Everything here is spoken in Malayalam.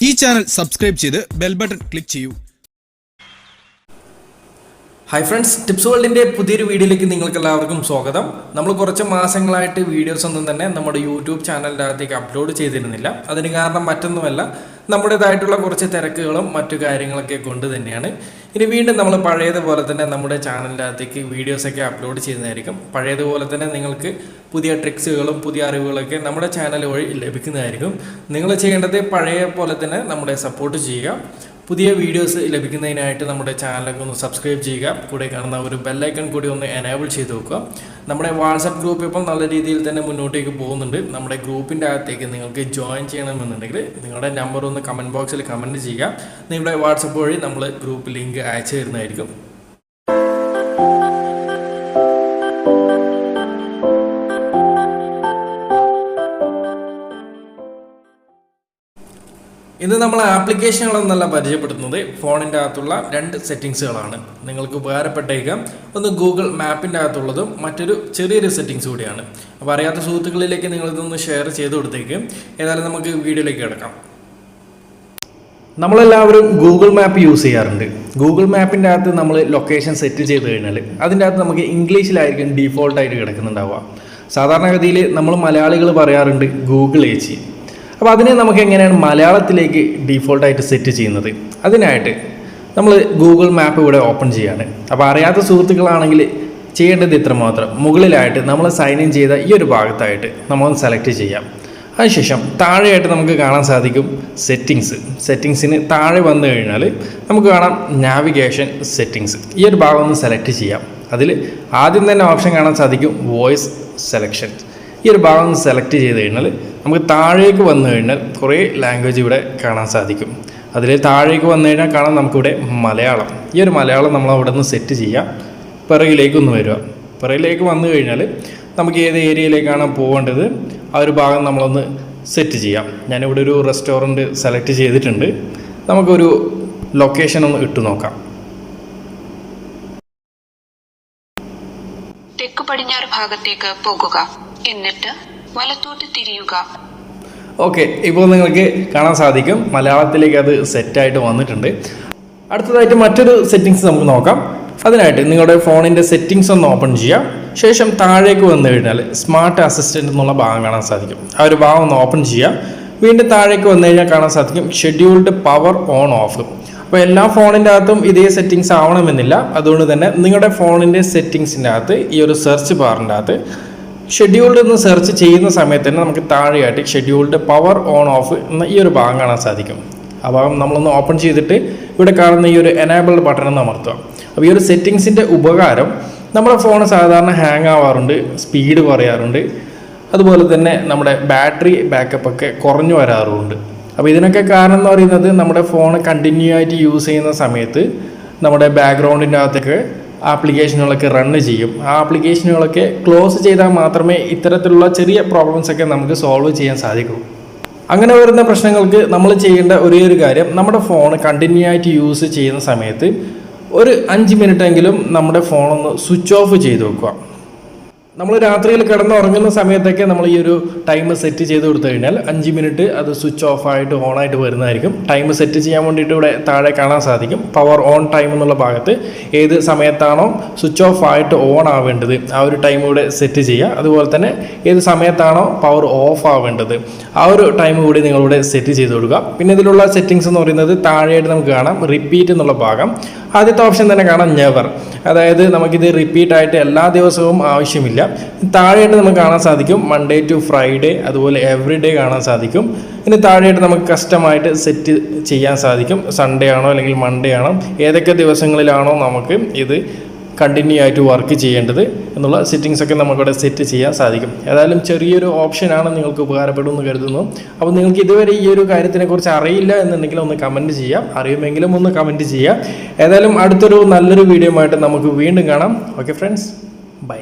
ഈ ചാനൽ സബ്സ്ക്രൈബ് ചെയ്ത് ബെൽ ബട്ടൺ ക്ലിക്ക് ചെയ്യൂ. ഹായ് ഫ്രണ്ട്സ്, ടിപ്സ് വേൾഡിൻ്റെ പുതിയൊരു വീഡിയോയിലേക്ക് നിങ്ങൾക്ക് എല്ലാവർക്കും സ്വാഗതം. നമ്മൾ കുറച്ച് മാസങ്ങളായിട്ട് വീഡിയോസ് ഒന്നും തന്നെ നമ്മുടെ യൂട്യൂബ് ചാനലിൻ്റെ അകത്തേക്ക് അപ്ലോഡ് ചെയ്തിരുന്നില്ല. അതിന് കാരണം മറ്റൊന്നുമല്ല, നമ്മുടേതായിട്ടുള്ള കുറച്ച് തിരക്കുകളും മറ്റു കാര്യങ്ങളൊക്കെ കൊണ്ട് തന്നെയാണ്. ഇനി വീണ്ടും നമ്മൾ പഴയതുപോലെ തന്നെ നമ്മുടെ ചാനലിൻ്റെ അകത്തേക്ക് വീഡിയോസൊക്കെ അപ്ലോഡ് ചെയ്യുന്നതായിരിക്കും. പഴയതുപോലെ തന്നെ നിങ്ങൾക്ക് പുതിയ ട്രിക്സുകളും പുതിയ അറിവുകളൊക്കെ നമ്മുടെ ചാനൽ വഴി ലഭിക്കുന്നതായിരിക്കും. നിങ്ങൾ ചെയ്യേണ്ടത് പഴയ പോലെ തന്നെ നമ്മളെ സപ്പോർട്ട് ചെയ്യുക. പുതിയ വീഡിയോസ് ലഭിക്കുന്നതിനായിട്ട് നമ്മുടെ ചാനലൊക്കെ ഒന്ന് സബ്സ്ക്രൈബ് ചെയ്യുക. കൂടെ കാണുന്ന ഒരു ബെല്ലൈക്കൺ കൂടി ഒന്ന് എനേബിൾ ചെയ്ത് വെക്കുക. നമ്മുടെ വാട്സപ്പ് ഗ്രൂപ്പ് ഇപ്പം നല്ല രീതിയിൽ തന്നെ മുന്നോട്ടേക്ക് പോകുന്നുണ്ട്. നമ്മുടെ ഗ്രൂപ്പിൻ്റെ അകത്തേക്ക് നിങ്ങൾക്ക് ജോയിൻ ചെയ്യണമെന്നുണ്ടെങ്കിൽ നിങ്ങളുടെ നമ്പർ ഒന്ന് കമൻറ്റ് ബോക്സിൽ കമൻറ്റ് ചെയ്യുക. നിങ്ങളുടെ വാട്സപ്പ് വഴി നമ്മൾ ഗ്രൂപ്പ് ലിങ്ക് അയച്ചു തരുന്നതായിരിക്കും. ഇന്ന് നമ്മൾ ആപ്ലിക്കേഷനുകളൊന്നല്ല പരിചയപ്പെടുത്തുന്നത്, ഫോണിൻ്റെ അകത്തുള്ള 2 സെറ്റിങ്സുകളാണ്. നിങ്ങൾക്ക് ഉപകാരപ്പെട്ടേക്കാം. ഒന്ന് ഗൂഗിൾ മാപ്പിൻ്റെ അകത്തുള്ളതും മറ്റൊരു ചെറിയൊരു സെറ്റിങ്സ് കൂടിയാണ്. അപ്പോൾ അറിയാത്ത സുഹൃത്തുക്കളിലേക്ക് നിങ്ങളിതൊന്ന് ഷെയർ ചെയ്ത് കൊടുത്തേക്ക്. ഏതായാലും നമുക്ക് വീഡിയോയിലേക്ക് കിടക്കാം. നമ്മളെല്ലാവരും ഗൂഗിൾ മാപ്പ് യൂസ് ചെയ്യാറുണ്ട്. ഗൂഗിൾ മാപ്പിൻ്റെ അകത്ത് നമ്മൾ ലൊക്കേഷൻ സെറ്റ് ചെയ്ത് കഴിഞ്ഞാൽ അതിൻ്റെ അകത്ത് നമുക്ക് ഇംഗ്ലീഷിലായിരിക്കും ഡീഫോൾട്ടായിട്ട് കിടക്കുന്നുണ്ടാവുക. സാധാരണഗതിയിൽ നമ്മൾ മലയാളികൾ പറയാറുണ്ട് ഗൂഗിൾ ഏച്ചി. അപ്പോൾ അതിനെ നമുക്ക് എങ്ങനെയാണ് മലയാളത്തിലേക്ക് ഡീഫോൾട്ടായിട്ട് സെറ്റ് ചെയ്യുന്നത്? അതിനായിട്ട് നമ്മൾ ഗൂഗിൾ മാപ്പ് ഇവിടെ ഓപ്പൺ ചെയ്യാണ്. അപ്പോൾ അറിയാത്ത സുഹൃത്തുക്കളാണെങ്കിൽ ചെയ്യേണ്ടത് ഇത്ര മാത്രം. മുകളിലായിട്ട് നമ്മൾ സൈൻ ഇൻ ചെയ്ത ഈ ഒരു ഭാഗത്തായിട്ട് നമ്മളൊന്ന് സെലക്ട് ചെയ്യാം. അതിനുശേഷം താഴെയായിട്ട് നമുക്ക് കാണാൻ സാധിക്കും സെറ്റിങ്സിന് താഴെ വന്നു കഴിഞ്ഞാൽ നമുക്ക് കാണാം നാവിഗേഷൻ സെറ്റിങ്സ്. ഈ ഒരു ഭാഗം ഒന്ന് സെലക്ട് ചെയ്യാം. അതിൽ ആദ്യം തന്നെ ഓപ്ഷൻ കാണാൻ സാധിക്കും വോയിസ് സെലക്ഷൻ. ഈ ഒരു ഭാഗം ഒന്ന് സെലക്ട് ചെയ്ത് കഴിഞ്ഞാൽ നമുക്ക് താഴേക്ക് വന്നു കഴിഞ്ഞാൽ കുറേ ലാംഗ്വേജ് ഇവിടെ കാണാൻ സാധിക്കും. അതിൽ താഴേക്ക് വന്നു കഴിഞ്ഞാൽ കാണാം നമുക്കിവിടെ മലയാളം. ഈ ഒരു മലയാളം നമ്മൾ അവിടെ നിന്ന് സെറ്റ് ചെയ്യാം. പിറകിലേക്കൊന്ന് വരിക. പിറകിലേക്ക് വന്നു കഴിഞ്ഞാൽ നമുക്ക് ഏത് ഏരിയയിലേക്കാണ് പോകേണ്ടത് ആ ഒരു ഭാഗം നമ്മളൊന്ന് സെറ്റ് ചെയ്യാം. ഞാനിവിടെ ഒരു റെസ്റ്റോറൻറ്റ് സെലക്ട് ചെയ്തിട്ടുണ്ട്. നമുക്കൊരു ലൊക്കേഷൻ ഒന്ന് ഇട്ട് നോക്കാം. തെക്ക് പടിഞ്ഞാറ് ഭാഗത്തേക്ക് പോകുക, എന്നിട്ട് വലത്തോട്ട് തിരിയുക. ഓക്കെ, ഇപ്പോൾ നിങ്ങൾക്ക് കാണാൻ സാധിക്കും മലയാളത്തിലേക്ക് അത് സെറ്റായിട്ട് വന്നിട്ടുണ്ട്. അടുത്തതായിട്ട് മറ്റൊരു സെറ്റിങ്സ് നമുക്ക് നോക്കാം. അതിനായിട്ട് നിങ്ങളുടെ ഫോണിൻ്റെ സെറ്റിങ്സ് ഒന്ന് ഓപ്പൺ ചെയ്യാം. ശേഷം താഴേക്ക് വന്നു കഴിഞ്ഞാൽ സ്മാർട്ട് അസിസ്റ്റൻ്റ് എന്നുള്ള ഭാഗം കാണാൻ സാധിക്കും. ആ ഒരു ഭാഗം ഒന്ന് ഓപ്പൺ ചെയ്യാം. വീണ്ടും താഴേക്ക് വന്നു കഴിഞ്ഞാൽ കാണാൻ സാധിക്കും ഷെഡ്യൂൾഡ് പവർ ഓൺ ഓഫ്. അപ്പോൾ എല്ലാ ഫോണിൻ്റെ അകത്തും ഇതേ സെറ്റിങ്സ് ആവണമെന്നില്ല. അതുകൊണ്ട് തന്നെ നിങ്ങളുടെ ഫോണിൻ്റെ സെറ്റിങ്സിൻ്റെ അകത്ത് ഈ ഒരു സെർച്ച് ബാറിൻ്റെ അകത്ത് ഷെഡ്യൂൾഡ് എന്ന് സെർച്ച് ചെയ്യുന്ന സമയത്ത് തന്നെ നമുക്ക് താഴെയായിട്ട് ഷെഡ്യൂൾഡ് പവർ ഓൺ ഓഫ് എന്ന ഈ ഒരു ഭാഗം കാണാൻ സാധിക്കും. ആ ഭാഗം നമ്മളൊന്ന് ഓപ്പൺ ചെയ്തിട്ട് ഇവിടെ കാണുന്ന ഈ ഒരു എനേബിൾഡ് ബട്ടൺ ഒന്ന് അമർത്തുക. അപ്പോൾ ഈ ഒരു സെറ്റിങ്സിൻ്റെ ഉപകാരം, നമ്മുടെ ഫോൺ സാധാരണ ഹാങ് ആവാറുണ്ട്, സ്പീഡ് കുറയാറുണ്ട്, അതുപോലെ തന്നെ നമ്മുടെ ബാറ്ററി ബാക്കപ്പ് ഒക്കെ കുറഞ്ഞു വരാറുണ്ട്. അപ്പോൾ ഇതിനൊക്കെ കാരണം എന്ന് പറയുന്നത് നമ്മുടെ ഫോൺ കണ്ടിന്യൂ ആയിട്ട് യൂസ് ചെയ്യുന്ന സമയത്ത് നമ്മുടെ ബാക്ക്ഗ്രൗണ്ടിൻ്റെ അകത്തൊക്കെ ആപ്ലിക്കേഷനുകളൊക്കെ റണ്ണ് ചെയ്യും. ആ ആപ്ലിക്കേഷനുകളൊക്കെ ക്ലോസ് ചെയ്താൽ മാത്രമേ ഇത്തരത്തിലുള്ള ചെറിയ പ്രോബ്ലംസൊക്കെ നമുക്ക് സോൾവ് ചെയ്യാൻ സാധിക്കൂ. അങ്ങനെ വരുന്ന പ്രശ്നങ്ങൾക്ക് നമ്മൾ ചെയ്യേണ്ട ഒരേ ഒരു കാര്യം, നമ്മുടെ ഫോൺ കണ്ടിന്യൂ ആയിട്ട് യൂസ് ചെയ്യുന്ന സമയത്ത് ഒരു 5 മിനിറ്റെങ്കിലും നമ്മുടെ ഫോണൊന്ന് സ്വിച്ച് ഓഫ് ചെയ്ത് വെക്കുക. നമ്മൾ രാത്രിയിൽ കിടന്നുറങ്ങുന്ന സമയത്തൊക്കെ നമ്മൾ ഈ ഒരു ടൈം സെറ്റ് ചെയ്ത് കൊടുത്തു കഴിഞ്ഞാൽ 5 മിനിറ്റ് അത് സ്വിച്ച് ഓഫ് ആയിട്ട് ഓണായിട്ട് വരുന്നതായിരിക്കും. ടൈം സെറ്റ് ചെയ്യാൻ വേണ്ടിയിട്ട് ഇവിടെ താഴെ കാണാൻ സാധിക്കും പവർ ഓൺ ടൈം എന്നുള്ള ഭാഗത്ത് ഏത് സമയത്താണോ സ്വിച്ച് ഓഫ് ആയിട്ട് ഓൺ ആവേണ്ടത് ആ ഒരു ടൈം ഇവിടെ സെറ്റ് ചെയ്യുക. അതുപോലെ തന്നെ ഏത് സമയത്താണോ പവർ ഓഫ് ആവേണ്ടത് ആ ഒരു ടൈം കൂടി നിങ്ങളിവിടെ സെറ്റ് ചെയ്ത് കൊടുക്കുക. പിന്നെ ഇതിലുള്ള സെറ്റിങ്സ് എന്ന് പറയുന്നത് താഴെയായിട്ട് നമുക്ക് കാണാം റിപ്പീറ്റ് എന്നുള്ള ഭാഗം. ആദ്യത്തെ ഓപ്ഷൻ തന്നെ കാണാം നെവർ, അതായത് നമുക്കിത് റിപ്പീറ്റ് ആയിട്ട് എല്ലാ ദിവസവും ആവശ്യമില്ല. താഴെയായിട്ട് നമുക്ക് കാണാൻ സാധിക്കും മൺഡേ ടു ഫ്രൈഡേ, അതുപോലെ എവറി ഡേ കാണാൻ സാധിക്കും. ഇനി താഴെയായിട്ട് നമുക്ക് കസ്റ്റമായിട്ട് സെറ്റ് ചെയ്യാൻ സാധിക്കും. സൺഡേ ആണോ അല്ലെങ്കിൽ മൺഡേ ആണോ, ഏതൊക്കെ ദിവസങ്ങളിലാണോ നമുക്ക് ഇത് കണ്ടിന്യൂ ആയിട്ട് വർക്ക് ചെയ്യേണ്ടത് എന്നുള്ള സെറ്റിങ്സൊക്കെ നമുക്കിവിടെ സെറ്റ് ചെയ്യാൻ സാധിക്കും. ഏതായാലും ചെറിയൊരു ഓപ്ഷനാണ്, നിങ്ങൾക്ക് ഉപകാരപ്പെടുമെന്ന് കരുതുന്നു. അപ്പോൾ നിങ്ങൾക്ക് ഇതുവരെ ഈ ഒരു കാര്യത്തിനെക്കുറിച്ച് അറിയില്ല എന്നുണ്ടെങ്കിൽ ഒന്ന് കമൻറ്റ് ചെയ്യാം, അറിയുമെങ്കിലും ഒന്ന് കമൻറ്റ് ചെയ്യാം. ഏതായാലും അടുത്തൊരു നല്ലൊരു വീഡിയോ ആയിട്ട് നമുക്ക് വീണ്ടും കാണാം. Okay friends, by.